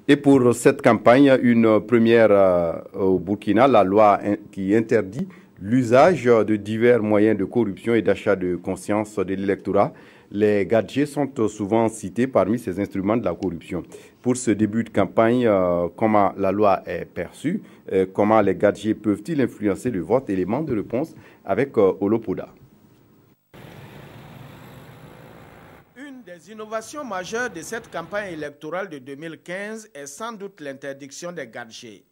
Et pour cette campagne, une première au Burkina, la loi qui interdit l'usage de divers moyens de corruption et d'achat de conscience de l'électorat. Les gadgets sont souvent cités parmi ces instruments de la corruption. Pour ce début de campagne, comment la loi est perçue, comment les gadgets peuvent-ils influencer le vote? Élément de réponse avec Olopoda. Une des innovations majeures de cette campagne électorale de 2015 est sans doute l'interdiction des gadgets.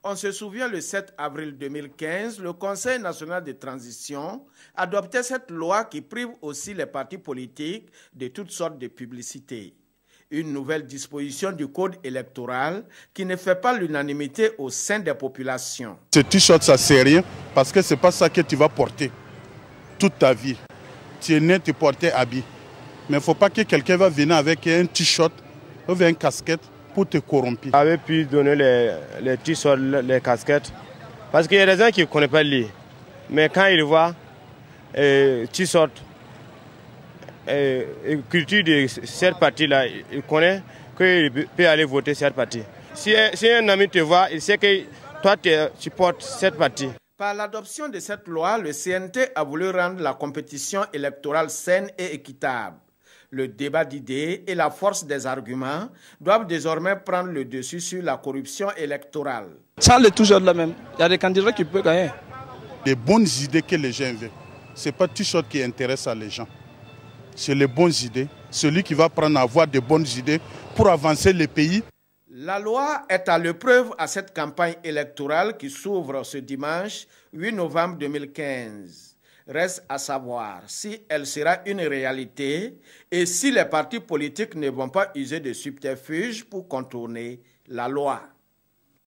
On se souvient, le 7 avril 2015, le Conseil national de transition adoptait cette loi qui prive aussi les partis politiques de toutes sortes de publicités. Une nouvelle disposition du code électoral qui ne fait pas l'unanimité au sein des populations. Ce t-shirt, ça ne sert à rien parce que ce n'est pas ça que tu vas porter toute ta vie. Tu es né, tu portais habit. Mais il ne faut pas que quelqu'un va venir avec un t-shirt ou une casquette pour te corrompre. On avait pu donner les t-shirts, les casquettes, parce qu'il y a des gens qui ne connaissent pas lire. Mais quand ils voient t-shirt, culture de cette partie-là, ils connaissent qu'il peut aller voter cette partie. Si un ami te voit, il sait que toi tu portes cette partie. Par l'adoption de cette loi, le CNT a voulu rendre la compétition électorale saine et équitable. Le débat d'idées et la force des arguments doivent désormais prendre le dessus sur la corruption électorale. Ça, c'est toujours la même. Il y a des candidats qui peuvent gagner. Les bonnes idées que les gens veulent, ce n'est pas tout ce qui intéresse les gens. C'est les bonnes idées. Celui qui va prendre à avoir de bonnes idées pour avancer le pays. La loi est à l'épreuve à cette campagne électorale qui s'ouvre ce dimanche 8 novembre 2015. Reste à savoir si elle sera une réalité et si les partis politiques ne vont pas user de subterfuges pour contourner la loi.